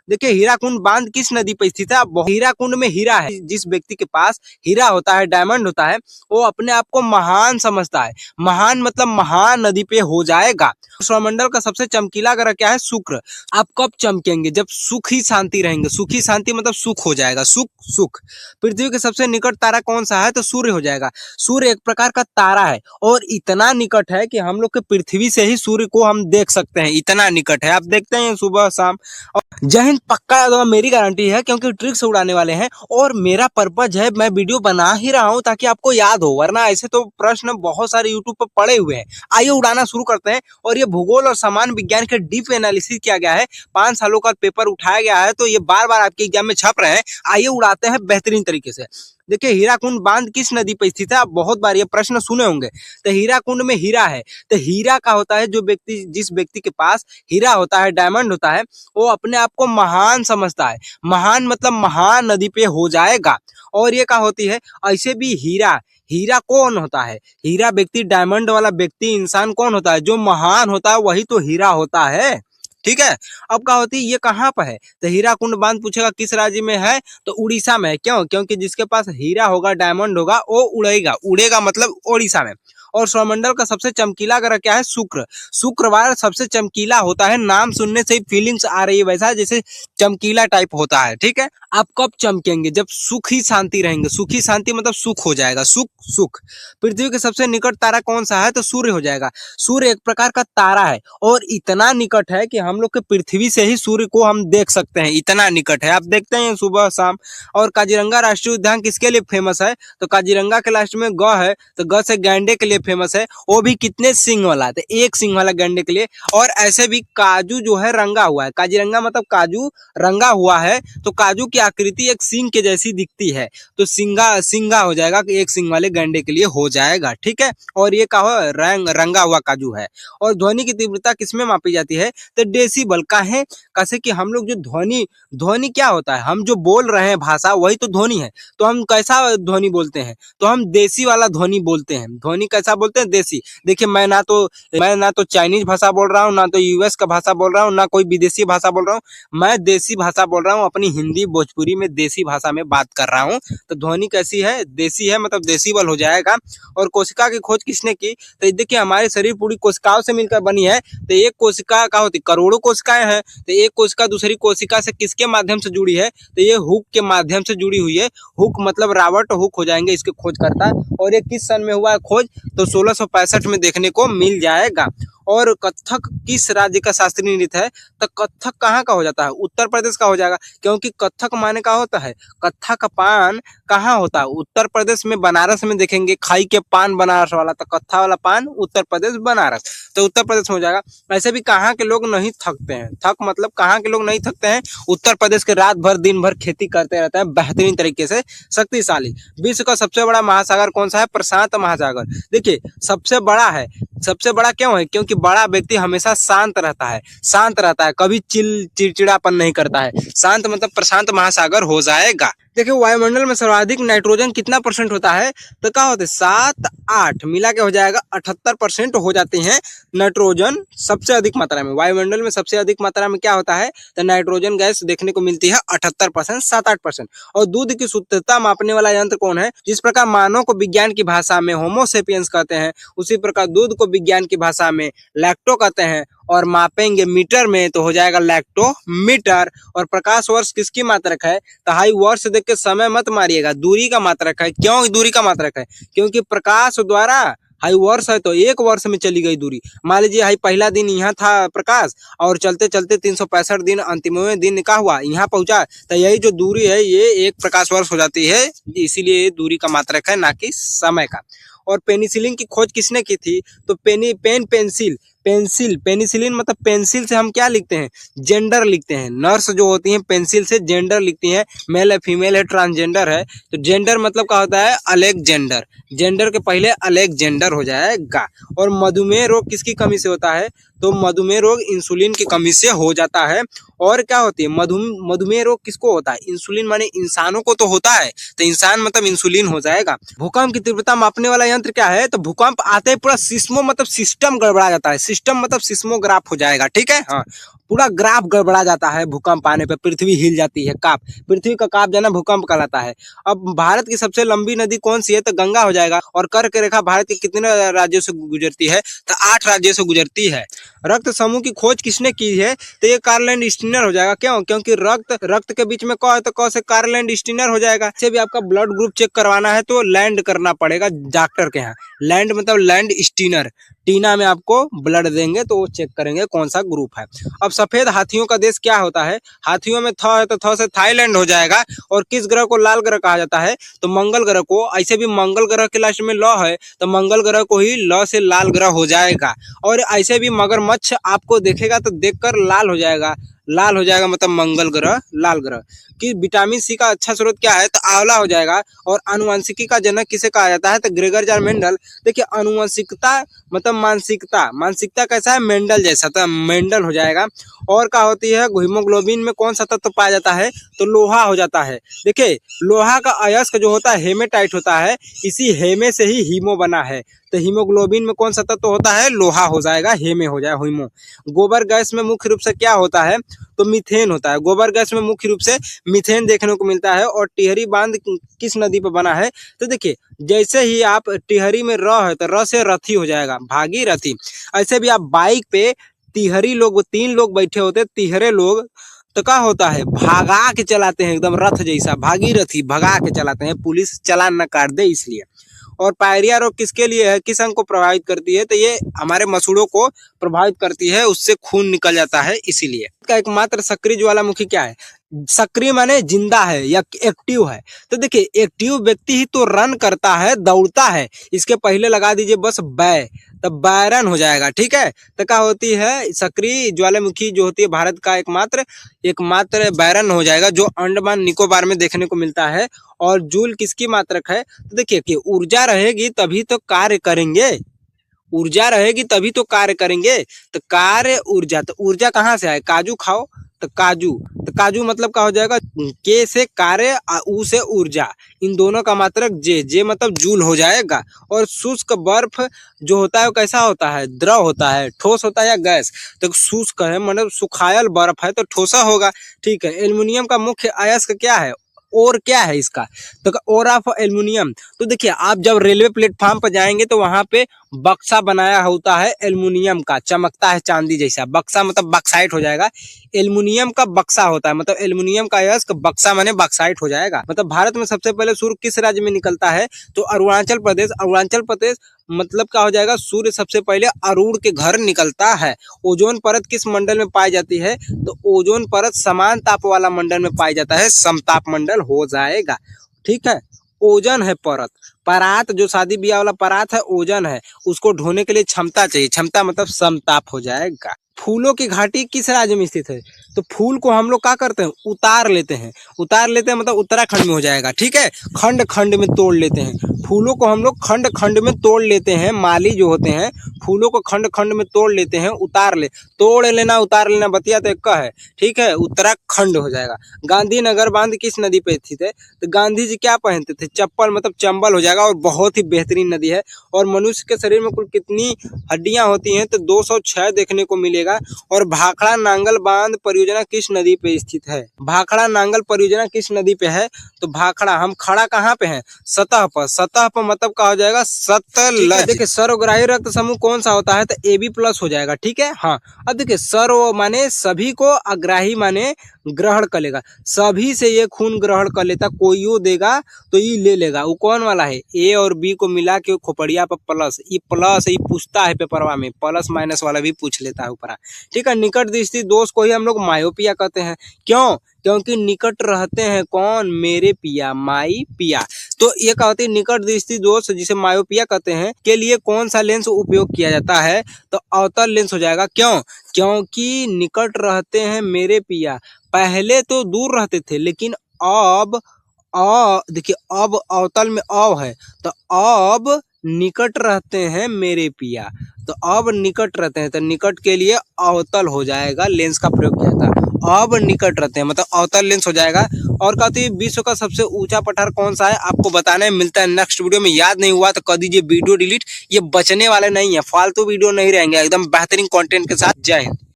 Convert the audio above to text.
देखिए हीराकुंड बांध किस नदी पर स्थित है? हीराकुंड में हीरा है। जिस व्यक्ति के पास हीरा होता है, डायमंड होता है, वो अपने आप को महान समझता है। महान मतलब महान नदी पे हो जाएगा। सौरमंडल का सबसे चमकीला ग्रह क्या है? शुक्र। आप कब चमकेंगे? जब सुख ही शांति रहेंगे। सुखी शांति मतलब सुख हो जाएगा। सुख सुख। पृथ्वी के सबसे निकट तारा कौन सा है? तो सूर्य हो जाएगा। सूर्य एक प्रकार का तारा है और इतना निकट है कि हम लोग के पृथ्वी से ही सूर्य को हम देख सकते हैं। इतना निकट है, आप देखते हैं सुबह शाम। जय हिंद पक्का याद होगा, मेरी गारंटी है, क्योंकि ट्रिक्स उड़ाने वाले हैं और मेरा पर्पज है, मैं वीडियो बना ही रहा हूं ताकि आपको याद हो, वरना ऐसे तो प्रश्न बहुत सारे यूट्यूब पर पड़े हुए हैं। आइए उड़ाना शुरू करते हैं। और ये भूगोल और सामान्य विज्ञान के डीप एनालिसिस किया गया है। 5 सालों का पेपर उठाया गया है, तो ये बार बार आपके एग्जाम में छप रहे हैं। आइए उड़ाते हैं बेहतरीन तरीके से। देखिए हीराकुंड बांध किस नदी पर स्थित है? आप बहुत बार ये प्रश्न सुने होंगे। तो हीराकुंड में हीरा है। तो हीरा का होता है, जिस व्यक्ति के पास हीरा होता है, डायमंड होता है, वो अपने आप को महान समझता है। महान मतलब महान नदी पे हो जाएगा। और ये क्या होती है? ऐसे भी हीरा, हीरा कौन होता है? हीरा व्यक्ति, डायमंड वाला व्यक्ति, इंसान कौन होता है? जो महान होता है वही तो हीरा होता है। ठीक है। अब क्या होती है, ये कहाँ पर है? तो हीराकुंड बांध पूछेगा किस राज्य में है? तो उड़ीसा में है। क्यों? क्योंकि जिसके पास हीरा होगा, डायमंड होगा, वो उड़ेगा। उड़ेगा मतलब उड़ीसा में। और सौरमंडल का सबसे चमकीला ग्रह क्या है? शुक्र। शुक्रवार सबसे चमकीला होता है। नाम सुनने से ही फीलिंग्स आ रही है वैसा, जैसे चमकीला टाइप होता है। ठीक है। आप कब चमकेंगे? जब सुख ही शांति रहेंगे। सुखी शांति मतलब सुख हो जाएगा। सुख सुख। पृथ्वी के सबसे निकट तारा कौन सा है? तो सूर्य हो जाएगा। सूर्य एक प्रकार का तारा है और इतना निकट है कि हम लोग के पृथ्वी से ही सूर्य को हम देख सकते हैं। इतना निकट है, आप देखते हैं सुबह शाम। और काजीरंगा राष्ट्रीय उद्यान किसके लिए फेमस है? तो काजीरंगा के लास्ट में ग है, तो ग से गैंडे के लिए फेमस है। वो भी कितने सिंग वाला? तो एक सिंग वाला गैंडे के लिए। और ऐसे भी काजू जो है रंगा हुआ है। काजीरंगा मतलब काजू रंगा हुआ है, तो काजू की आकृति एक सिंग के जैसी दिखती है, तो सिंगा हो जाएगा। एक सिंग वाले गैंडे के लिए हो जाएगा। ठीक है। और ये का रंगा हुआ काजू है। और ध्वनि की तीव्रता किसमें मापी जाती है? तो डेसिबल का है। कैसे कि हम लोग जो ध्वनि क्या होता है? हम जो बोल रहे हैं भाषा, वही तो ध्वनि है। तो हम कैसा ध्वनि बोलते हैं? तो हम देसी वाला ध्वनि बोलते हैं। ध्वनि कैसा बोलते हैं? देसी। देखिए मैं ना तो चाइनीज भाषा बोल रहा हूँ, ना तो यूएस का भाषा बोल रहा हूँ, ना कोई विदेशी भाषा बोल रहा हूँ। मैं देसी भाषा बोल रहा हूँ। अपनी हिंदी भोजपुरी में देसी भाषा में बात कर रहा हूँ। तो ध्वनि कैसी है? देसी है, मतलब डेसिबल हो जाएगा। और कोशिका की खोज किसने की? तो देखिए हमारे शरीर पूरी कोशिकाओं से मिलकर बनी है। तो एक कोशिका क्या होती? करोड़ों कोशिकाएं हैं। तो एक कोशिका दूसरी कोशिका से किसके माध्यम से जुड़ी है? तो ये हुक के माध्यम से जुड़ी हुई है। हुक मतलब रॉबर्ट हुक हो जाएंगे इसके खोजकर्ता। और ये किस सन में हुआ है खोज? तो 1665 में देखने को मिल जाएगा। और कथक किस राज्य का शास्त्रीय नृत्य है? तो कथक कहाँ का हो जाता है? उत्तर प्रदेश का हो जाएगा। क्योंकि कथक माने का होता है, कत्था का पान कहाँ होता है? उत्तर प्रदेश में, बनारस में देखेंगे। खाई के पान बनारस वाला, तो कत्था वाला पान उत्तर प्रदेश बनारस, तो उत्तर प्रदेश में हो जाएगा। ऐसे भी कहाँ के लोग नहीं थकते हैं? थक मतलब कहाँ के लोग नहीं थकते हैं? उत्तर प्रदेश के रात भर दिन भर खेती करते रहते हैं बेहतरीन तरीके से, शक्तिशाली। विश्व का सबसे बड़ा महासागर कौन सा है? प्रशांत महासागर। देखिए सबसे बड़ा है। सबसे बड़ा क्यों है? क्योंकि बड़ा व्यक्ति हमेशा शांत रहता है। शांत रहता है, कभी चिड़चिड़ापन नहीं करता है। शांत मतलब प्रशांत महासागर हो जाएगा। देखिए वायुमंडल में सर्वाधिक नाइट्रोजन कितना परसेंट होता है? तो क्या होता है? 7 8 मिला के हो जाएगा 78% हो जाते हैं नाइट्रोजन सबसे अधिक मात्रा में। वायुमंडल में सबसे अधिक मात्रा में क्या होता है? तो नाइट्रोजन गैस देखने को मिलती है 78%, 7-8%। और दूध की शुद्धता मापने वाला यंत्र कौन है? जिस प्रकार मानव को विज्ञान की भाषा में होमोसेपियंस कहते हैं, उसी प्रकार दूध को विज्ञान की भाषा में लैक्टो कहते हैं। और मापेंगे मीटर में तो हो जाएगा लैक्टोमीटर। और प्रकाश वर्ष किसकी मात्रक है? तो हाई वर्ष देख के समय मत मारिएगा, दूरी का मात्रक है। क्यों दूरी का मात्रक है? क्योंकि प्रकाश द्वारा, हाई वर्ष है तो 1 वर्ष में चली गई दूरी। मान लीजिए हाई पहला दिन यहाँ था प्रकाश, और चलते चलते 365 दिन अंतिमवें दिन क्या हुआ? यहाँ पहुंचा। तो यही जो दूरी है ये 1 प्रकाश वर्ष हो जाती है, इसीलिए दूरी का मात्रक है, ना कि समय का। और पेनिसिलिन की खोज किसने की थी? तो पेनिसिलिन मतलब पेंसिल से हम क्या लिखते हैं? जेंडर लिखते हैं। नर्स जो होती हैं पेंसिल से जेंडर लिखती हैं। मेल है, फीमेल है, ट्रांसजेंडर है। तो जेंडर मतलब क्या होता है? अलेक्जेंडर। जेंडर के पहले अलेक्जेंडर हो जाएगा। और मधुमेह रोग किसकी कमी से होता है? तो मधुमेह रोग इंसुलिन की कमी से हो जाता है। और क्या होती है? मधुमेह रोग किसको होता है? इंसुलिन माने इंसानों को तो होता है, तो इंसान मतलब इंसुलिन हो जाएगा। भूकंप की तीव्रता मापने वाला यंत्र क्या है? तो भूकंप आते ही पूरा सिस्मो मतलब सिस्टम गड़बड़ा जाता है। सिस्टम मतलब सिस्मोग्राफ हो जाएगा। ठीक है। हाँ, पूरा ग्राफ गड़बड़ा जाता है भूकंप आने पे, पृथ्वी हिल जाती है, काप, पृथ्वी का काप जाना भूकंप कहलाता है। अब भारत की सबसे लंबी नदी कौन सी है, तो गंगा हो जाएगा। और कर्क रेखा भारत के कितने राज्यों से गुजरती है, तो 8 राज्यों से गुजरती है। रक्त समूह की खोज किसने की है, तो ये कार्ल लैंड स्टीनर हो जाएगा। क्यों, क्योंकि रक्त के बीच में क है तो क से कार्ल लैंड स्टीनर हो जाएगा। इसे भी आपका ब्लड ग्रुप चेक करवाना है तो लैंड करना पड़ेगा डॉक्टर के यहाँ। लैंड मतलब लैंड स्टीनर, टीना में आपको ब्लड देंगे तो वो चेक करेंगे कौन सा ग्रुप है। अब सफेद हाथियों का देश क्या होता है, हाथियों में थ है तो थ से थाईलैंड हो जाएगा। और किस ग्रह को लाल ग्रह कहा जाता है, तो मंगल ग्रह को। ऐसे भी मंगल ग्रह के लास्ट में ल है तो मंगल ग्रह को ही ल से लाल ग्रह हो जाएगा। और ऐसे भी मगरमच्छ आपको देखेगा तो देखकर लाल हो जाएगा, लाल हो जाएगा मतलब मंगल ग्रह लाल ग्रह। कि विटामिन सी का अच्छा स्रोत क्या है, तो आंवला हो जाएगा। और आनुवंशिकी का जनक किसे कहा जाता है, तो ग्रेगर जार मेंडल। देखिए आनुवंशिकता मतलब मानसिकता, मानसिकता कैसा है, मेंडल जैसा, तो मेंडल हो जाएगा। और क्या होती है, हीमोग्लोबिन में कौन सा तत्व पाया जाता है, तो लोहा हो जाता है। देखिए लोहा का अयस्क जो होता है हेमेटाइट होता है, इसी हेमे से ही हीमो बना है। तो हीमोग्लोबिन में कौन सा तत्व होता है, लोहा हो जाएगा, हेमे हो जाएगा हीमो। गोबर गैस में मुख्य रूप से क्या होता है, तो मीथेन होता है। गोबर गैस में मुख्य रूप से मीथेन देखने को मिलता है। और टिहरी बांध किस नदी पर बना है, तो देखिए जैसे ही आप टिहरी में र है तो र से रथी हो जाएगा, भागीरथी। ऐसे भी आप बाइक पे तिहरी लोग, 3 लोग बैठे होते, तिहरे लोग, तो क्या होता है, भागा के चलाते हैं एकदम रथ जैसा, भागीरथी भगा के चलाते हैं, पुलिस चालान न काट दे इसलिए। और पायरिया रोग किसके लिए है, किस अंग को प्रभावित करती है, तो ये हमारे मसूड़ों को प्रभावित करती है, उससे खून निकल जाता है इसीलिए। इसका एकमात्र सक्रिय ज्वालामुखी क्या है, सक्रिय माने जिंदा है या एक्टिव है। तो देखिए एक्टिव व्यक्ति ही तो रन करता है, दौड़ता है। इसके पहले लगा दीजिए बस बै, तब बैरन हो जाएगा। ठीक है, तो क्या होती है, सक्रिय ज्वालामुखी जो होती है भारत का एकमात्र बैरन हो जाएगा, जो अंडमान निकोबार में देखने को मिलता है। और जूल किसकी मात्रक है, तो देखिए कि ऊर्जा रहेगी तभी तो कार्य करेंगे, ऊर्जा रहेगी तभी तो कार्य करेंगे। तो कार्य ऊर्जा, तो ऊर्जा कहाँ से आए, काजू खाओ तो काजू, तो काजू मतलब क्या हो जाएगा, के से कार्य, ऊ से ऊर्जा, इन दोनों का मात्रक जे मतलब जूल हो जाएगा। और शुष्क बर्फ जो होता है वो कैसा होता है, द्रव होता है, ठोस होता है या गैस, तो शुष्क है मतलब सुखायल बर्फ है तो ठोसा होगा। ठीक है, एल्युमिनियम का मुख्य अयस्क क्या है, और क्या है इसका, तो और ऑफ एल्युमिनियम। तो देखिए आप जब रेलवे प्लेटफॉर्म पर जाएंगे तो वहां पे बक्सा बनाया होता है एल्युमिनियम का, चमकता है चांदी जैसा, बक्सा मतलब बक्साइट हो जाएगा, एल्युमिनियम का बक्सा होता है, मतलब एल्युमिनियम का अयस्क, बक्सा माने बक्साइट हो जाएगा। मतलब भारत में सबसे पहले सूर्य किस राज्य में निकलता है, तो अरुणाचल प्रदेश। अरुणाचल प्रदेश मतलब क्या हो जाएगा, सूर्य सबसे पहले अरुण के घर निकलता है। ओजोन परत किस मंडल में पाई जाती है, तो ओजोन परत समान ताप वाला मंडल में पाई जाता है, समताप मंडल हो जाएगा। ठीक है, ओजन है परत, परात जो शादी ब्याह वाला परात है ओजन है, उसको ढोने के लिए क्षमता चाहिए, क्षमता मतलब समताप हो जाएगा। फूलों की घाटी किस राज्य में स्थित है, तो फूल को हम लोग क्या करते हैं, उतार लेते हैं, उतार लेते हैं मतलब उत्तराखंड में हो जाएगा। ठीक है, खंड खंड में तोड़ लेते हैं, फूलों को हम लोग खंड खंड में तोड़ लेते हैं, माली जो होते हैं फूलों को खंड खंड में तोड़ लेते हैं, तोड़ लेना उतार लेना बतिया तो एक है। ठीक है, उत्तराखंड हो जाएगा। गांधीनगर बांध किस नदी पे स्थित है, तो गांधी जी क्या पहनते थे, चप्पल मतलब चंबल हो जाएगा। और बहुत ही बेहतरीन नदी है। और मनुष्य के शरीर में कुल कितनी हड्डियां होती हैं, तो 206 देखने को मिलेगा। और भाखड़ा नांगल बांध परियोजना किस नदी पे स्थित है, भाखड़ा नांगल परियोजना किस नदी पे है, तो भाखड़ा, हम खड़ा कहाँ पे हैं, सतह पर, सतह पर मतलब क्या हो जाएगा, सतलज। देखिए सर्वग्राही रक्त समूह कौन सा होता है, तो AB प्लस हो जाएगा। ठीक है, हाँ। अब देखिए सर्व माने सभी को, अग्राही माने ग्रहण कर लेगा, सभी से ये खून ग्रहण कर लेता, कोई यो देगा तो ये ले लेगा। वो कौन वाला है, A और B को मिला के खोपड़िया पर प्लस, ये पूछता है पेपरवा में, प्लस माइनस वाला भी पूछ लेता है ऊपर। ठीक है, निकट दृष्टि दोष को ही हम लोग मायोपिया कहते हैं। क्यों, क्योंकि निकट रहते हैं कौन, मेरे पिया, माई पिया। तो ये क्या होती है, निकट दृष्टि दोष जिसे मायोपिया कहते हैं, के लिए कौन सा लेंस उपयोग किया जाता है, तो अवतल लेंस हो जाएगा। क्यों, क्योंकि निकट रहते हैं मेरे पिया, पहले तो दूर रहते थे लेकिन अब देखिए अब अवतल में अव है, तो अब निकट रहते हैं मेरे पिया, तो अब निकट रहते हैं, तो निकट के लिए अवतल हो जाएगा, लेंस का प्रयोग किया था। अब निकट रहते हैं मतलब अवतल लेंस हो जाएगा। और कहते हैं विश्व का सबसे ऊंचा पठार कौन सा है, आपको बताने मिलता है नेक्स्ट वीडियो में। याद नहीं हुआ तो कर दीजिए वीडियो डिलीट, ये बचने वाले नहीं है, फालतू वीडियो नहीं रहेंगे, एकदम बेहतरीन कंटेंट के साथ। जय हिंद।